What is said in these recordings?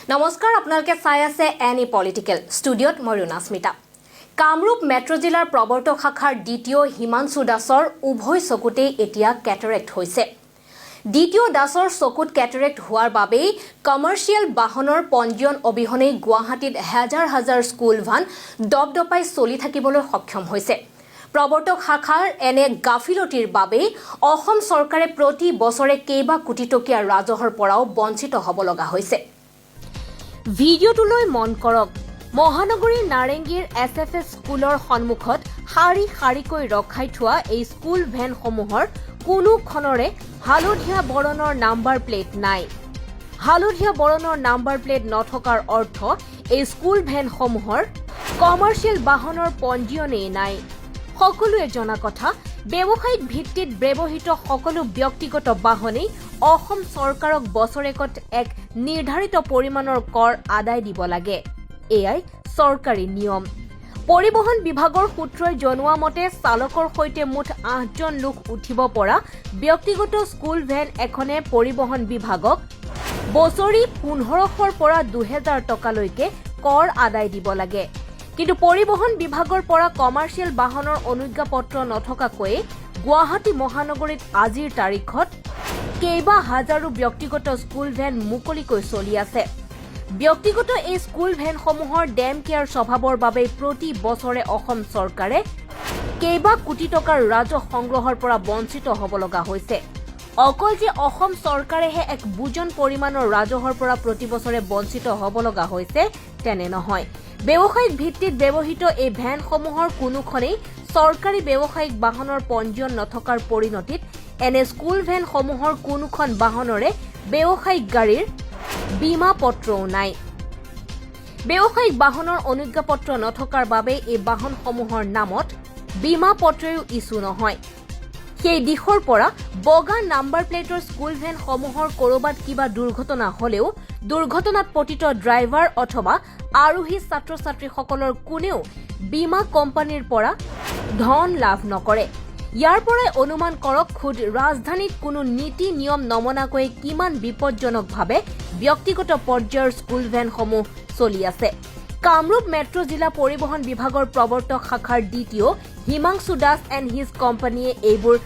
নমস্কাৰ আপোনালোকে চাই আছে এনি পলিটিকেল ষ্টুডিঅ'ত মই ৰুণাস্মিতা কামৰূপ মেট্ৰ' জিলাৰ প্ৰৱৰ্তক শাখাৰ দ্বিতীয় হিমাংশু দাসৰ উভয় চকুতে এতিয়া কেটাৰেক্ট হৈছে দ্বিতীয় দাসৰ চকুত কেটাৰেক্ট হোৱাৰ বাবে কমাৰ্চিয়েল বাহনৰ পঞ্জীয়ন অবিহনে গুৱাহাটীত হাজাৰ হাজাৰ স্কুল ভান দপদপাই চলি থাকিবলৈ সক্ষম হৈছে প্ৰৱৰ্তক শাখাৰ এনে গাফিলতিৰ বাবে অসম চৰকাৰে প্ৰতি বছৰে কেইবা কোটি টকীয়া ৰাজহৰ পৰাও বঞ্চিত হ'ব লগা হৈছে ভিডিঅ'টোলৈ মন কৰক মহানগৰীৰ নাৰেংগীৰ এছএফএছ স্কুলৰ সন্মুখত শাৰী শাৰীকৈ ৰখাই থোৱা এই স্কুল ভেনসমূহৰ কোনোখনৰে হালধীয়া বৰণৰ নাম্বাৰ প্লেট নাই হালধীয়া বৰণৰ নাম্বাৰ প্লেট নথকাৰ অৰ্থ এই স্কুল ভেনসমূহৰ কমাৰ্চিয়েল বাহনৰ পঞ্জীয়নেই নাই সকলোৱে জনা কথা ব্যৱসায়িক ভিত্তিত ব্যৱহৃত সকলো ব্যক্তিগত বাহনেই অসম চৰকাৰক বছৰেকত এক নিৰ্ধাৰিত পৰিমাণৰ কৰ আদায় দিব লাগে এয়াই চৰকাৰী নিয়ম পৰিবহণ বিভাগৰ সূত্ৰই জনোৱা মতে চালকৰ সৈতে মুঠ 8জন লোক উঠিব পৰা ব্যক্তিগত স্কুল ভেন এখনে পৰিবহণ বিভাগক বছৰি 1500ৰ পৰা 2000 টকালৈকে কৰ আদায় দিব লাগে কিন্তু পৰিবহণ বিভাগৰ পৰা কমাৰ্চিয়েল বাহনৰ অনুজ্ঞাপত্ৰ নথকাকৈ গুৱাহাটী মহানগৰীত আজিৰ তাৰিখত কেইবা হাজাৰো ব্যক্তিগত স্কুল ভেন মুকলিকৈ চলি আছে ব্যক্তিগত এই স্কুল ভেনসমূহৰ ডেম কেয়াৰ স্বভাৱৰ বাবে প্ৰতি বছৰে অসম চৰকাৰে কেইবা কোটি টকাৰ ৰাজহ সংগ্ৰহৰ পৰা বঞ্চিত হ'ব লগা হৈছে অকল যে অসম চৰকাৰেহে এক বুজন পৰিমাণৰ ৰাজহৰ পৰা প্ৰতি বছৰে বঞ্চিত হ'ব লগা হৈছে তেনে নহয় ব্যৱসায়িক ভিত্তিত ব্যৱহৃত এই ভেনসমূহৰ কোনোখনেই চৰকাৰী ব্যৱসায়িক বাহনৰ পঞ্জীয়ন নথকাৰ পৰিণতিত এনে স্কুল ভেনসমূহৰ কোনোখন বাহনৰে ব্যৱসায়িক গাড়ীৰ বীমা পত্ৰও নাই ব্যৱসায়িক বাহনৰ অনুজ্ঞাপত্ৰ নথকাৰ বাবে এই বাহনসমূহৰ নামত বীমা পত্ৰও ইছ্যু নহয় সেই দিশৰ পৰা বগা নাম্বাৰ প্লেটৰ স্কুল ভেনসমূহৰ কৰবাত কিবা দুৰ্ঘটনা হলেও দুৰ্ঘটনাত পতিত ড্ৰাইভাৰ অথবা আৰোহী ছাত্ৰ ছাত্ৰীসকলৰ কোনেও বীমা কোম্পানীৰ পৰা ধন লাভ নকৰে ইয়াৰ পৰাই অনুমান কৰক খুদ ৰাজধানীত কোনো নীতি নিয়ম নমনাকৈ কিমান বিপজ্জনকভাৱে ব্যক্তিগত পৰ্যায়ৰ স্কুল ভেনসমূহ চলি আছে কামৰূপ মেট্ৰ' জিলা পৰিবহণ বিভাগৰ প্ৰৱৰ্তক শাখাৰ দ্বিতীয় হিমাংশু দাস এণ্ড হিজ কোম্পানীয়ে এইবোৰ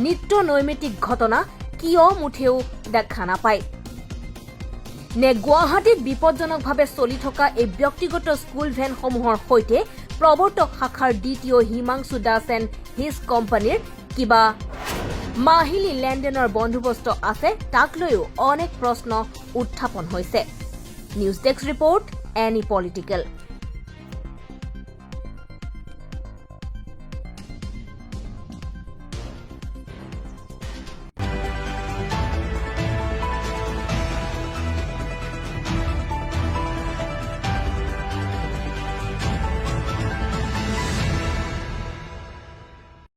নিত্য নৈমিত্তিক ঘটনা কিয় মুঠেও দেখা নাপায় নে গুৱাহাটীত বিপজ্জনকভাৱে চলি থকা এই ব্যক্তিগত স্কুল ভেনসমূহৰ সৈতে প্ৰৱৰ্তক শাখাৰ দ্বিতীয় হিমাংশু দাস এণ্ড হিজ কোম্পানীৰ কিবা মাহিলী লেনদেনৰ বন্দোবস্ত আছে তাক লৈও অনেক প্ৰশ্ন উত্থাপন হৈছে news desk report any political